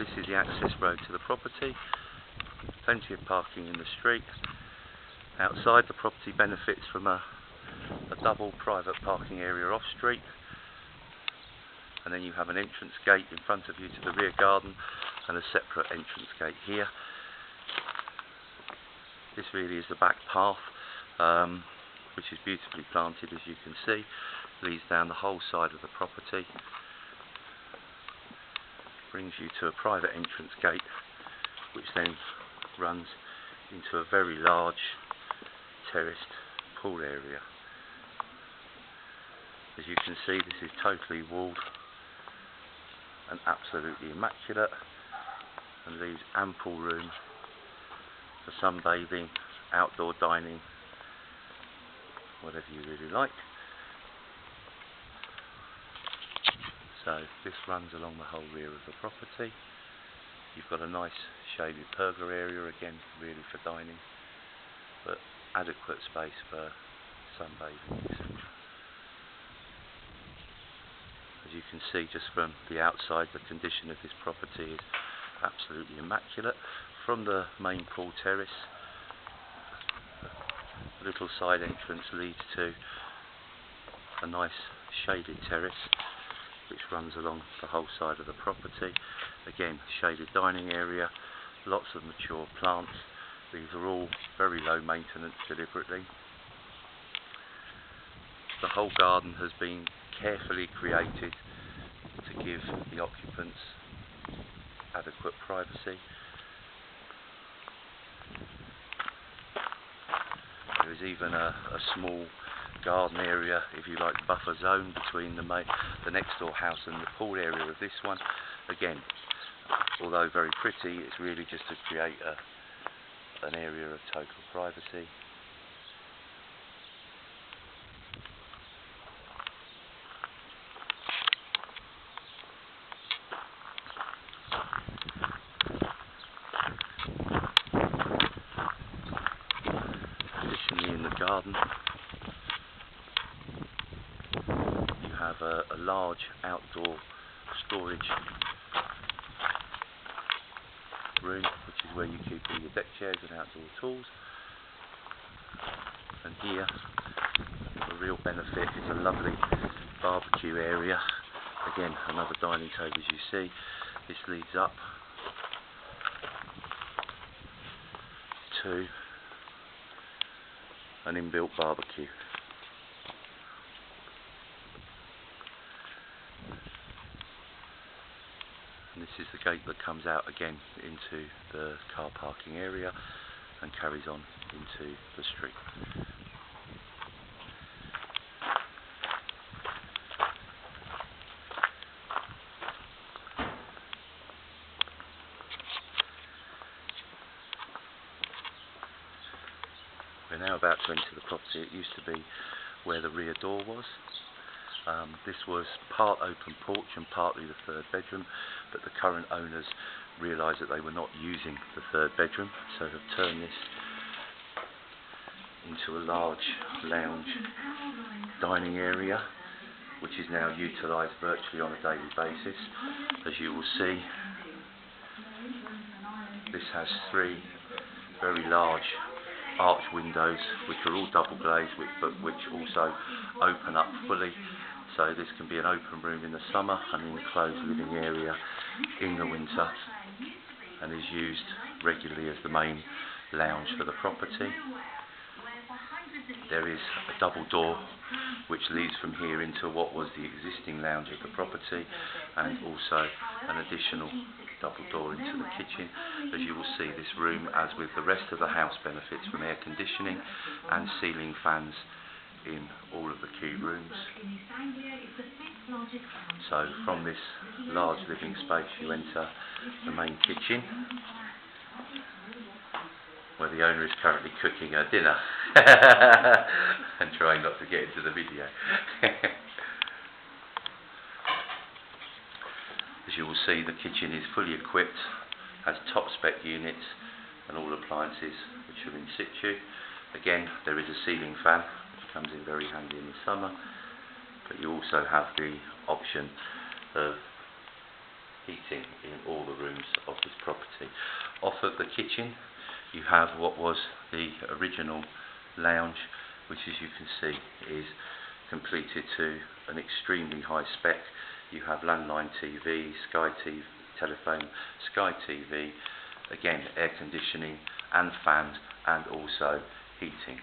this is the access road to the property. Plenty of parking in the street. Outside, the property benefits from a double private parking area off street, and then you have an entrance gate in front of you to the rear garden and a separate entrance gate here. This really is the back path, which is beautifully planted, as you can see. Leads down the whole side of the property, brings you to a private entrance gate, which then runs into a very large terraced pool area. As you can see, this is totally walled and absolutely immaculate, and leaves ample room for sunbathing, outdoor dining, whatever you really like. So this runs along the whole rear of the property. You've got a nice shaded pergola area, again really for dining, but adequate space for sunbathing, etc. As you can see just from the outside, the condition of this property is absolutely immaculate. From the main pool terrace, a little side entrance leads to a nice shaded terrace which runs along the whole side of the property. Again, shaded dining area, lots of mature plants. These are all very low maintenance deliberately. The whole garden has been carefully created to give the occupants adequate privacy. There is even a small garden area, if you like, buffer zone between the next door house and the pool area of this one. Again, although very pretty, it's really just to create an area of total privacy. Additionally, in the garden you have a large outdoor storage room, which is where you keep all your deck chairs and outdoor tools. And here, the real benefit is a lovely barbecue area. Again, another dining table, as you see. This leads up to an inbuilt barbecue. And this is the gate that comes out again into the car parking area and carries on into the street. We're now about to enter the property. It used to be where the rear door was. This was part open porch and partly the third bedroom, but the current owners realised that they were not using the third bedroom, so have turned this into a large lounge dining area, which is now utilised virtually on a daily basis. As you will see, this has three very large arch windows, which are all double glazed, but which also open up fully. So this can be an open room in the summer and an enclosed living area in the winter, and is used regularly as the main lounge for the property. There is a double door which leads from here into what was the existing lounge of the property, and also an additional double door into the kitchen. As you will see, this room, as with the rest of the house, benefits from air conditioning and ceiling fans in all of the key rooms. So from this large living space you enter the main kitchen, where the owner is currently cooking her dinner and trying not to get into the video. As you will see, the kitchen is fully equipped, has top spec units and all appliances which are in situ. Again, there is a ceiling fan which comes in very handy in the summer, but you also have the option of heating in all the rooms of this property. Off of the kitchen you have what was the original lounge, which as you can see is completed to an extremely high spec. You have landline TV, Sky TV, telephone, Sky TV, again air conditioning and fans, and also heating.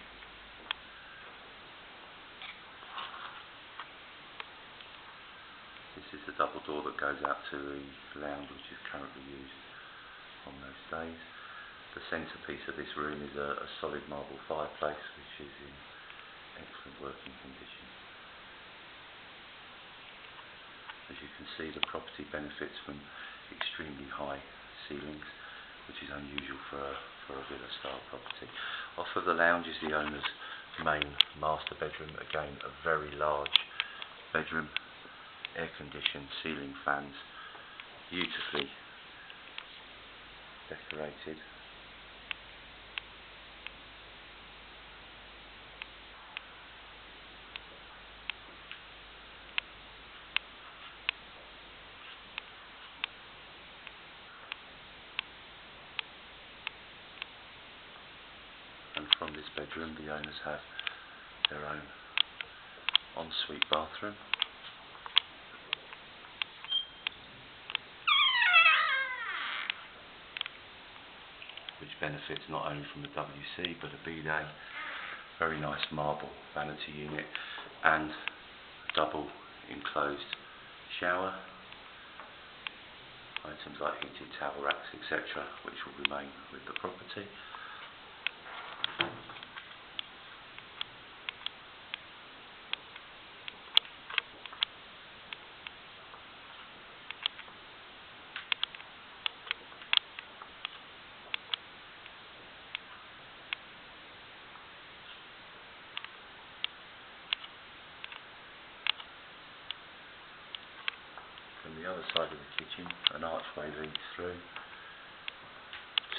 This is the double door that goes out to the lounge, which is currently used on those days. The centrepiece of this room is a solid marble fireplace, which is in excellent working condition. As you can see, the property benefits from extremely high ceilings, which is unusual for a villa style property. Off of the lounge is the owner's main master bedroom, again a very large bedroom, air conditioned, ceiling fans, beautifully decorated. And from this bedroom the owners have their own ensuite bathroom, which benefits not only from the WC but a bidet, very nice marble vanity unit, and a double enclosed shower, items like heated towel racks etc., which will remain with the property. From the other side of the kitchen, an archway leads through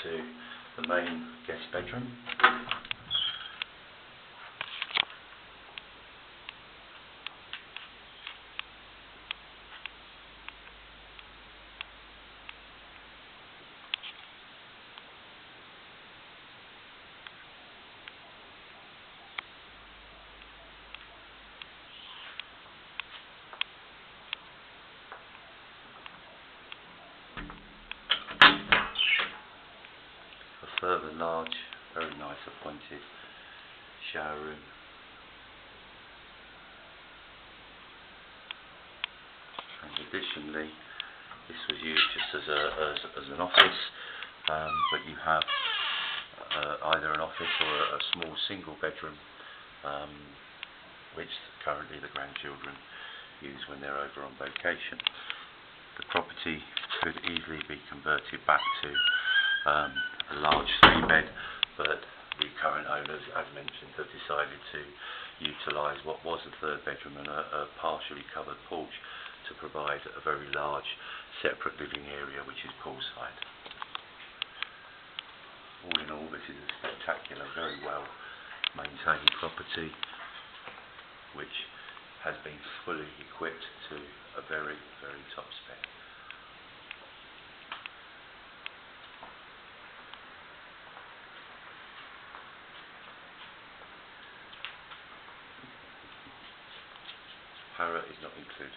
to the main guest bedroom. A further large, very nice appointed shower room. And additionally, this was used just as an office, but you have either an office or a small single bedroom, which currently the grandchildren use when they're over on vacation. The property could easily be converted back to a large 3-bed, but the current owners, as mentioned, have decided to utilise what was a 3rd bedroom and a partially covered porch to provide a very large separate living area, which is poolside. All in all, this is a spectacular, very well maintained property, which has been fully equipped to a very, very top spec. Para is not included.